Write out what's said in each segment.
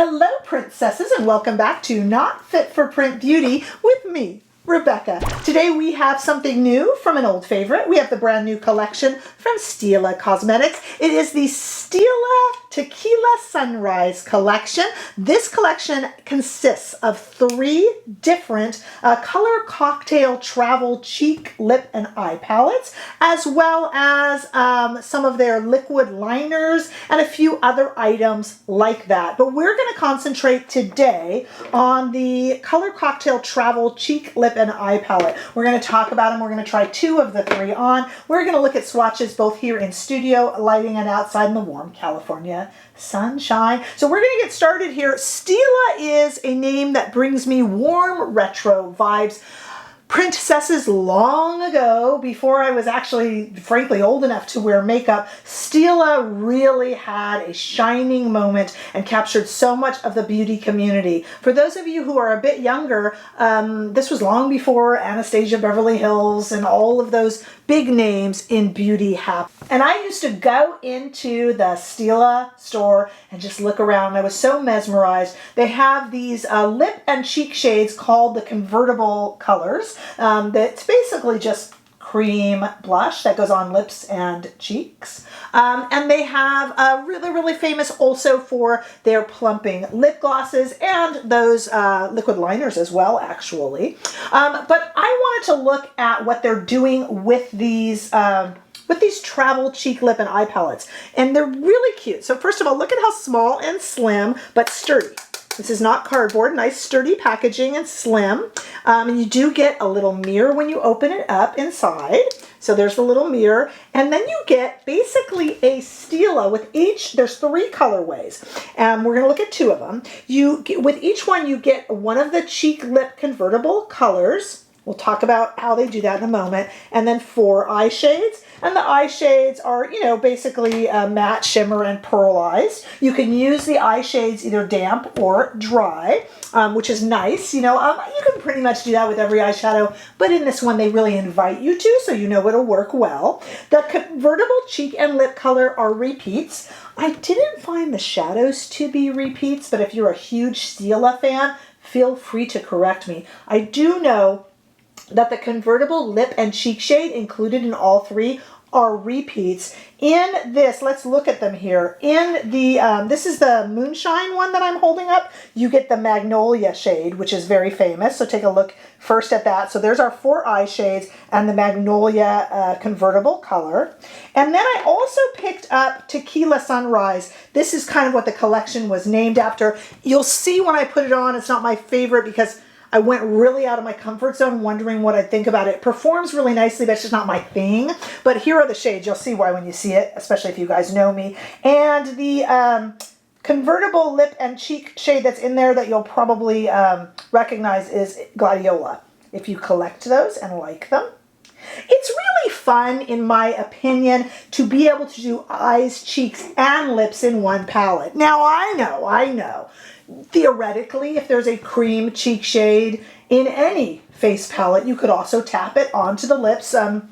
Hello, princesses, and welcome back to Not Fit for Print Beauty with me, Rebecca. Today we have something new from an old favorite. We have the brand new collection from Stila Cosmetics. It is the Stila Tequila Sunrise collection. This collection consists of 3 different color cocktail travel cheek, lip, and eye palettes, as well as some of their liquid liners and a few other items like that. But we're going to concentrate today on the color cocktail travel cheek, lip, and eye palette. We're going to talk about them. We're going to try 2 of the 3 on. We're going to look at swatches both here in studio lighting and outside in the warm California sunshine. So we're going to get started here. Stila is a name that brings me warm retro vibes. PRINTcesses long ago, before I was actually, frankly, old enough to wear makeup, Stila really had a shining moment and captured so much of the beauty community. For those of you who are a bit younger, this was long before Anastasia Beverly Hills and all of those big names in beauty happened. And I used to go into the Stila store and just look around. I was so mesmerized. They have these lip and cheek shades called the convertible colors. That's basically just cream blush that goes on lips and cheeks. And they have really famous also for their plumping lip glosses and those liquid liners as well, actually. But I wanted to look at what they're doing with these travel cheek, lip, and eye palettes. And they're really cute. So first of all, look at how small and slim, but sturdy. This is not cardboard, nice sturdy packaging and slim. And you do get a little mirror when you open it up inside. So there's the little mirror. And then you get basically a Stila with each, there's 3 colorways. And we're gonna look at 2 of them. With each one, you get one of the cheek lip convertible colors. We'll talk about how they do that in a moment. And then 4 eye shades. And the eye shades are, you know, basically matte, shimmer, and pearlized. You can use the eye shades either damp or dry, which is nice. You know, you can pretty much do that with every eyeshadow, but in this one, they really invite you to, so you know it'll work well. The convertible cheek and lip color are repeats. I didn't find the shadows to be repeats, but if you're a huge Stila fan, feel free to correct me. I do know that the convertible lip and cheek shade included in all 3 are repeats. In this, let's look at them here. In the, this is the Moonshine one that I'm holding up. You get the Magnolia shade, which is very famous. So take a look first at that. So there's our 4 eye shades and the Magnolia convertible color. And then I also picked up Tequila Sunrise. This is kind of what the collection was named after. You'll see when I put it on, it's not my favorite because I went really out of my comfort zone wondering what I'd think about it. It performs really nicely, but it's just not my thing. But here are the shades. You'll see why when you see it, especially if you guys know me. And the convertible lip and cheek shade that's in there that you'll probably recognize is Gladiola, if you collect those and like them. It's really fun, in my opinion, to be able to do eyes, cheeks, and lips in one palette. Now, I know. Theoretically, if there's a cream cheek shade in any face palette, you could also tap it onto the lips. The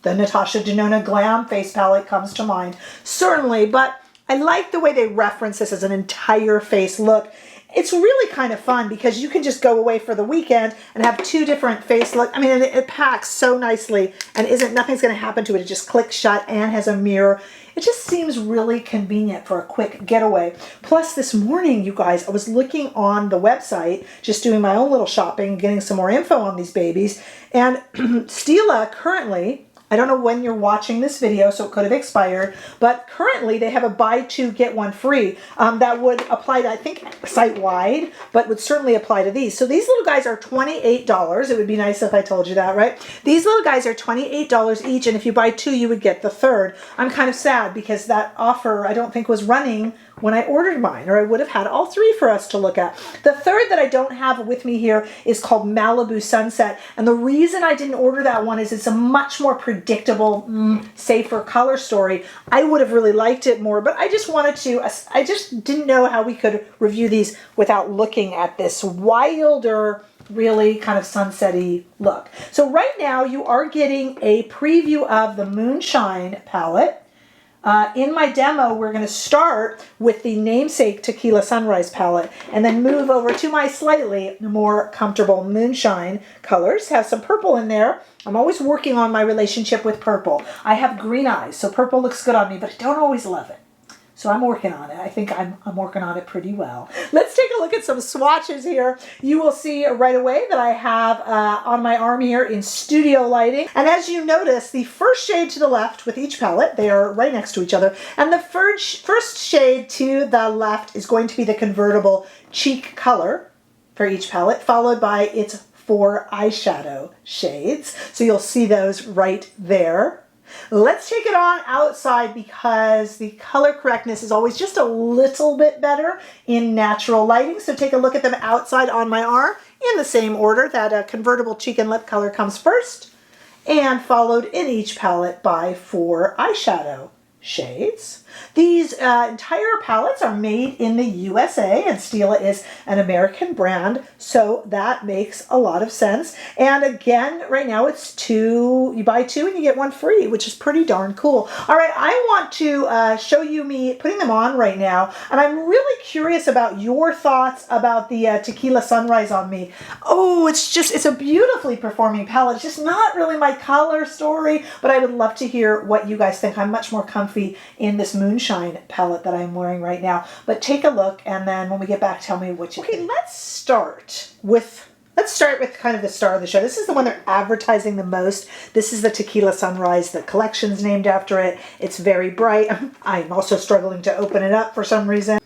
Natasha Denona Glam face palette comes to mind, certainly, but I like the way they reference this as an entire face look. It's really kind of fun because you can just go away for the weekend and have 2 different face looks. I mean, it packs so nicely and nothing's going to happen to it. It just clicks shut and has a mirror. It just seems really convenient for a quick getaway. Plus this morning, you guys, I was looking on the website, just doing my own little shopping, getting some more info on these babies. And Stila currently, I don't know when you're watching this video, so it could have expired, but currently they have a buy 2, get 1 free that would apply to, I think, site-wide, but would certainly apply to these. So these little guys are $28. It would be nice if I told you that, right? These little guys are $28 each, and if you buy 2, you would get the 3rd. I'm kind of sad because that offer, I don't think, was running when I ordered mine, or I would have had all 3 for us to look at. The 3rd that I don't have with me here is called Malibu Sunset, and the reason I didn't order that one is it's a much more predictable, safer color story. I would have really liked it more, but I just wanted to, I just didn't know how we could review these without looking at this wilder, really kind of sunset-y look. So right now you are getting a preview of the Moonshine palette. In my demo, we're going to start with the namesake Tequila Sunrise palette and then move over to my slightly more comfortable Moonshine colors. Have some purple in there. I'm always working on my relationship with purple. I have green eyes, so purple looks good on me, but I don't always love it. So I'm working on it. I think I'm working on it pretty well. Let's take a look at some swatches here. You will see right away that I have on my arm here in studio lighting. And as you notice, the first shade to the left with each palette, they are right next to each other. And the first shade to the left is going to be the convertible cheek color for each palette, followed by its 4 eyeshadow shades. So you'll see those right there. Let's take it on outside because the color correctness is always just a little bit better in natural lighting. So take a look at them outside on my arm in the same order. That convertible cheek and lip color comes first and followed in each palette by 4 eyeshadow shades. These entire palettes are made in the USA, and Stila is an American brand, so that makes a lot of sense. And again, right now it's you buy 2 and you get 1 free, which is pretty darn cool. All right, I want to show you me putting them on right now, and I'm really curious about your thoughts about the Tequila Sunrise on me. Oh, it's a beautifully performing palette. It's just not really my color story, but I would love to hear what you guys think. I'm much more comfy in this Moonshine palette that I'm wearing right now. But take a look, and then when we get back, tell me what you think. Okay, let's start with kind of the star of the show. This is the one they're advertising the most. This is the Tequila Sunrise. The collection's named after it. It's very bright. I'm also struggling to open it up for some reason.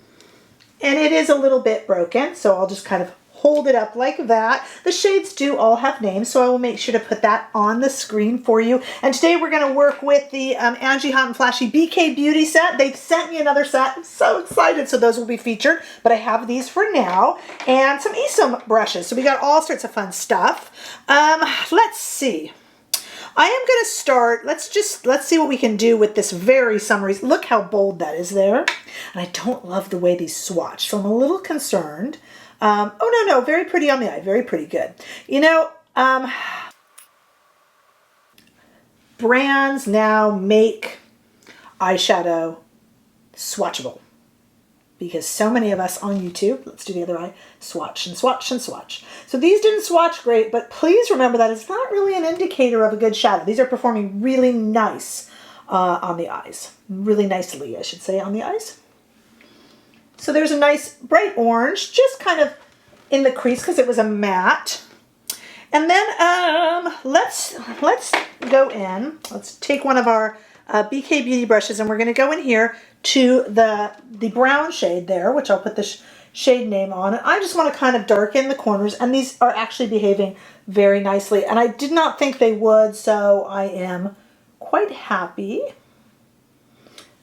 And it is a little bit broken, so I'll just kind of hold it up like that. The shades do all have names, so I will make sure to put that on the screen for you. And today we're going to work with the Angie Hot and Flashy BK Beauty set. They've sent me another set. I'm so excited, so those will be featured. But I have these for now. And some ESUM brushes. So we got all sorts of fun stuff. Let's see. I am going to start, let's see what we can do with this very summery. Look how bold that is there. And I don't love the way these swatch, so I'm a little concerned. Oh, no, very pretty on the eye. Very pretty, good. You know, brands now make eyeshadow swatchable because so many of us on YouTube, let's do the other eye, swatch and swatch and swatch. So these didn't swatch great, but please remember that it's not really an indicator of a good shadow. These are performing really nice on the eyes. Really nicely, I should say, on the eyes. So there's a nice bright orange, just kind of in the crease because it was a matte. And then let's go in. Let's take one of our BK Beauty brushes, and we're going to go in here to the brown shade there, which I'll put the shade name on. And I just want to kind of darken the corners, and these are actually behaving very nicely. And I did not think they would, so I am quite happy.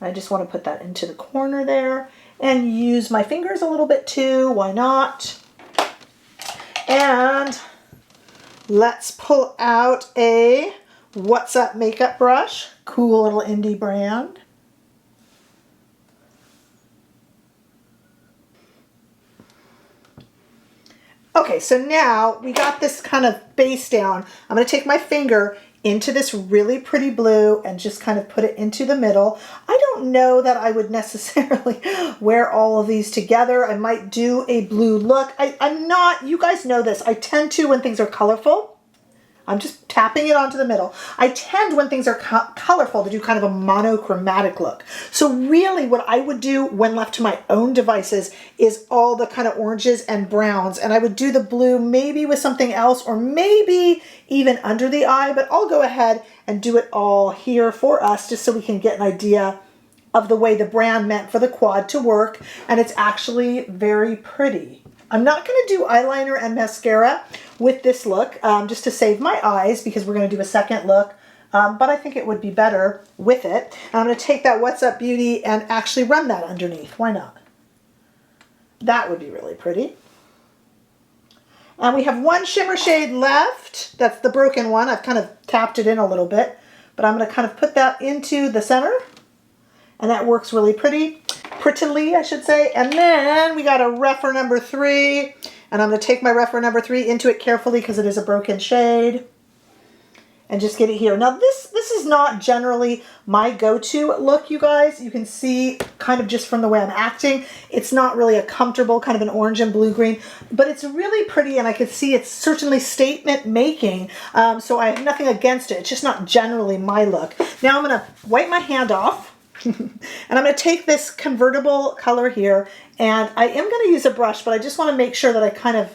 I just want to put that into the corner there. And use my fingers a little bit too, why not? And let's pull out a What's Up makeup brush, cool little indie brand. Okay, so now we got this kind of base down. I'm going to take my finger into this really pretty blue and just kind of put it into the middle. I don't know that I would necessarily wear all of these together. I might do a blue look. I'm not, you guys know this, I tend to, when things are colorful, I'm just tapping it onto the middle. I tend, when things are colorful, to do kind of a monochromatic look. So really what I would do when left to my own devices is all the kind of oranges and browns. And I would do the blue maybe with something else, or maybe even under the eye, but I'll go ahead and do it all here for us just so we can get an idea of the way the brand meant for the quad to work. And it's actually very pretty. I'm not going to do eyeliner and mascara with this look just to save my eyes because we're going to do a second look, but I think it would be better with it. And I'm going to take that What's Up Beauty and actually run that underneath. Why not? That would be really pretty. And we have one shimmer shade left. That's the broken one. I've kind of tapped it in a little bit, but I'm going to kind of put that into the center, and that works really prettily, I should say. And then we got a Rephr number 3, and I'm going to take my Rephr number 3 into it carefully because it is a broken shade. and just get it here. Now this is not generally my go-to look, you guys. You can see kind of just from the way I'm acting, it's not really a comfortable kind of an orange and blue green, but it's really pretty, and I can see it's certainly statement making. So I have nothing against it. It's just not generally my look. Now I'm gonna wipe my hand off and I'm gonna take this convertible color here, and I am gonna use a brush, but I just wanna make sure that I kind of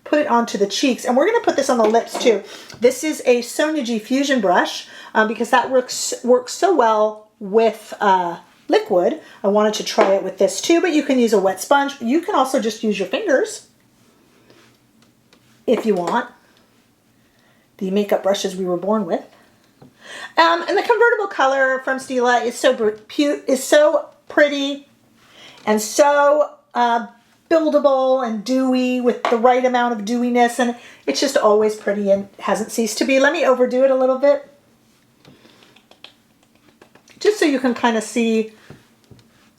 put it onto the cheeks, and we're going to put this on the lips too. This is a Sonia G Fusion brush because that works so well with liquid. I wanted to try it with this too, but you can use a wet sponge. You can also just use your fingers if you want. The makeup brushes we were born with. And the convertible color from Stila is so pretty and so buildable and dewy with the right amount of dewiness, and it's just always pretty and hasn't ceased to be. Let me overdo it a little bit just so you can kind of see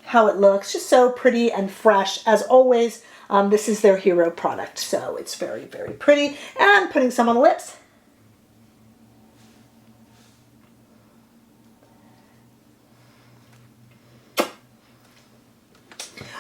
how it looks. Just so pretty and fresh as always. This is their hero product, so it's very, very pretty. And putting some on the lips.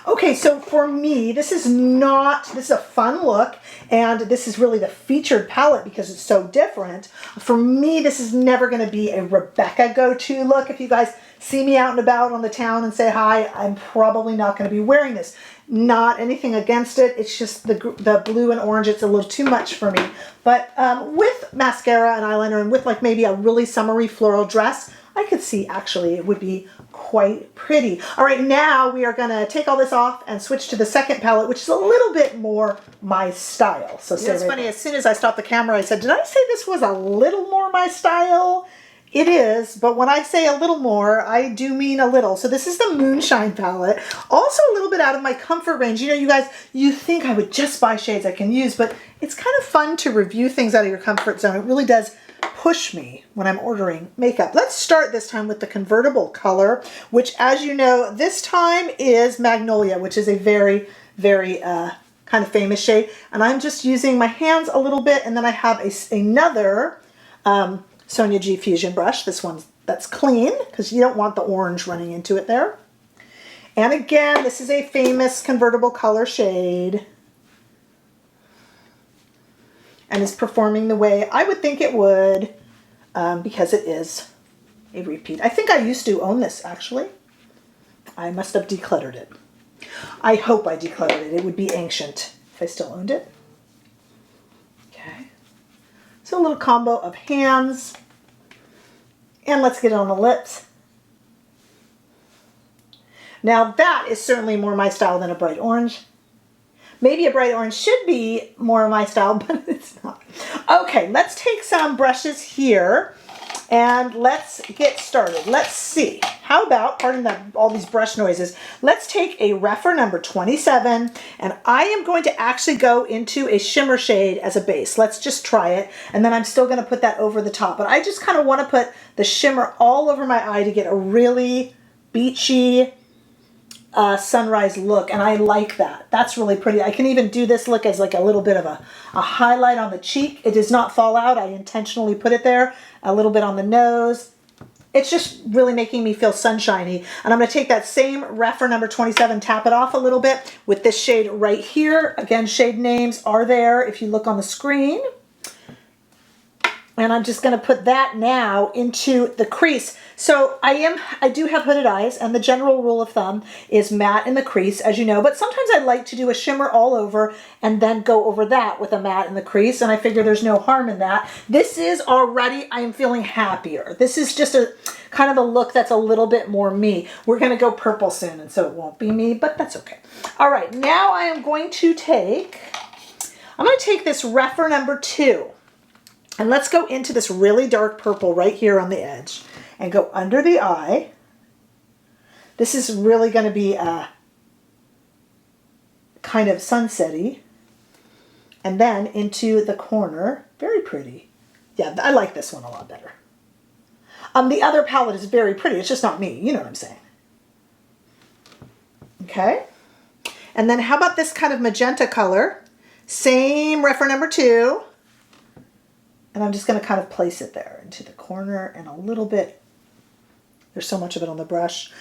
Okay, so for me, this is a fun look, and this is really the featured palette because it's so different. For me, this is never going to be a Rebecca go-to look. If you guys see me out and about on the town and say hi, I'm probably not going to be wearing this. Not anything against it. It's just the blue and orange, it's a little too much for me. But with mascara and eyeliner and with like maybe a really summery floral dress, I could see actually it would be quite pretty. All right, now we are going to take all this off and switch to the second palette, which is a little bit more my style. So it's funny, as soon as I stopped the camera, I said, did I say this was a little more my style? It is, but when I say a little more, I do mean a little. So this is the Moonshine palette. Also a little bit out of my comfort range. You know, you guys, you think I would just buy shades I can use, but it's kind of fun to review things out of your comfort zone. It really does push me when I'm ordering makeup. Let's start this time with the convertible color, which, as you know, this time is Magnolia, which is a very, very kind of famous shade. And I'm just using my hands a little bit, and then I have another Sonia G Fusion brush. This one that's clean because you don't want the orange running into it there. And again, this is a famous convertible color shade, and is performing the way I would think it would because it is a repeat. I think I used to own this, actually. I must have decluttered it. I hope I decluttered it. It would be ancient if I still owned it. Okay. So a little combo of hands. And let's get it on the lips. Now that is certainly more my style than a bright orange. Maybe a bright orange should be more of my style, but it's not. Okay, let's take some brushes here and let's get started. Let's see. How about, pardon all these brush noises, let's take a Rephr number 27, and I am going to actually go into a shimmer shade as a base. Let's just try it, and then I'm still going to put that over the top. But I just kind of want to put the shimmer all over my eye to get a really beachy, sunrise look, and I like that. That's really pretty. I can even do this look as like a little bit of a highlight on the cheek. It does not fall out. I intentionally put it there. A little bit on the nose. It's just really making me feel sunshiny. And I'm going to take that same Rephr number 27, tap it off a little bit with this shade right here. Again, shade names are there if you look on the screen. And I'm just going to put that now into the crease. So I do have hooded eyes, and the general rule of thumb is matte in the crease, as you know, but sometimes I like to do a shimmer all over and then go over that with a matte in the crease, and I figure there's no harm in that. This is already, I am feeling happier. This is just a kind of a look that's a little bit more me. We're going to go purple soon, and so it won't be me, but that's okay. All right, now I am going to take this Rephr number 2. And let's go into this really dark purple right here on the edge and go under the eye. This is really going to be a kind of sunsetty. And then into the corner. Very pretty. Yeah, I like this one a lot better. The other palette is very pretty. It's just not me. You know what I'm saying. Okay. And then how about this kind of magenta color? Same Rephr number 2. And I'm just going to kind of place it there into the corner and a little bit. There's so much of it on the brush.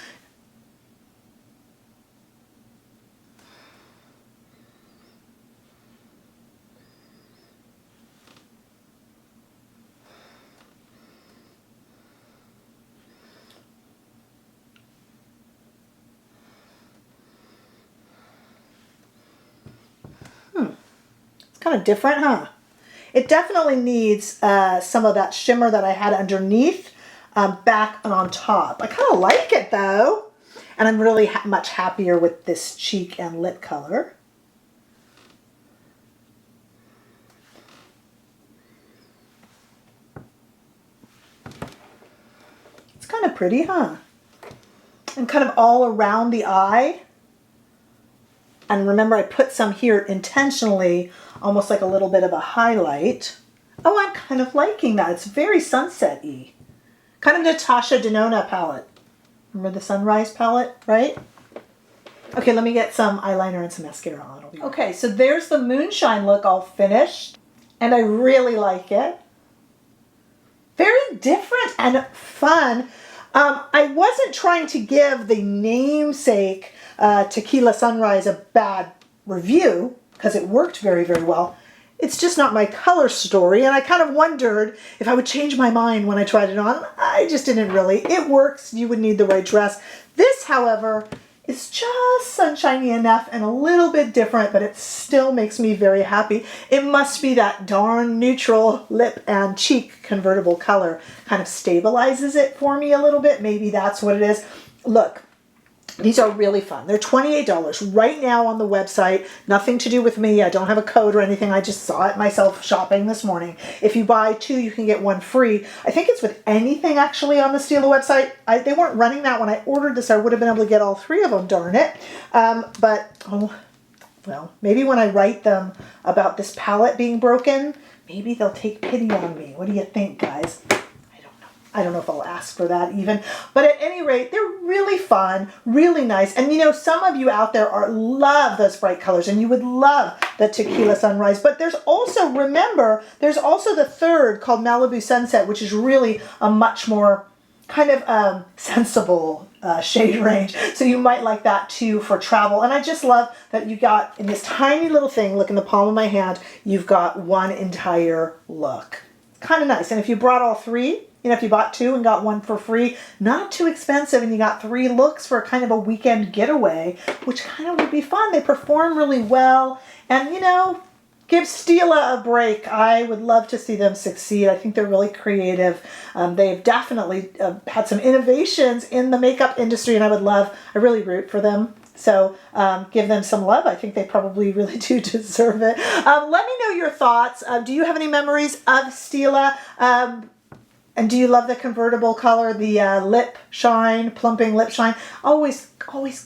It's kind of different, huh? It definitely needs some of that shimmer that I had underneath back and on top. I kind of like it though. And I'm really much happier with this cheek and lip color. It's kind of pretty, huh? And kind of all around the eye. And remember, I put some here intentionally, almost like a little bit of a highlight. Oh, I'm kind of liking that. It's very sunset-y. Kind of Natasha Denona palette. Remember the Sunrise palette, right? Okay, let me get some eyeliner and some mascara on. Okay, so there's the Moonshine look all finished. And I really like it. Very different and fun. I wasn't trying to give the namesake Tequila Sunrise a bad review because it worked very, very well. It's just not my color story, and I kind of wondered if I would change my mind when I tried it on. I just didn't really. It works. You would need the right dress. This, however, is just sunshiny enough and a little bit different, but it still makes me very happy. It must be that darn neutral lip and cheek convertible color. Kind of stabilizes it for me a little bit. Maybe that's what it is. Look. These are really fun. They're $28 right now on the website. Nothing to do with me. I don't have a code or anything. I just saw it myself shopping this morning. If you buy two, you can get one free. I think it's with anything actually on the Stila website. They weren't running that when I ordered this. I would have been able to get all three of them, darn it. Well, maybe when I write them about this palette being broken, maybe they'll take pity on me. What do you think, guys? I don't know if I'll ask for that even, but at any rate, they're really fun, really nice. And you know, some of you out there love those bright colors and you would love the Tequila Sunrise, but there's also, remember, there's also the third called Malibu Sunset, which is really a much more kind of sensible shade range. So you might like that too for travel. And I just love that you got in this tiny little thing, look in the palm of my hand, you've got one entire look. Kind of nice. And if you brought all three, you know, if you bought two and got one for free, not too expensive, and you got three looks for kind of a weekend getaway, which kind of would be fun. They perform really well, and you know, give Stila a break. I would love to see them succeed. I think they're really creative. They've definitely had some innovations in the makeup industry, and I really root for them. So give them some love. I think they probably really do deserve it. Let me know your thoughts. Do you have any memories of Stila? And do you love the convertible color, the lip shine, plumping lip shine? Always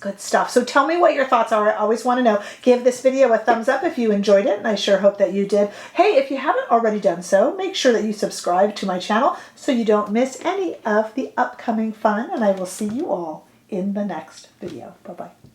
good stuff. So tell me what your thoughts are. I always want to know. Give this video a thumbs up if you enjoyed it, and I sure hope that you did. Hey, if you haven't already done so, make sure that you subscribe to my channel so you don't miss any of the upcoming fun, and I will see you all in the next video. Bye-bye.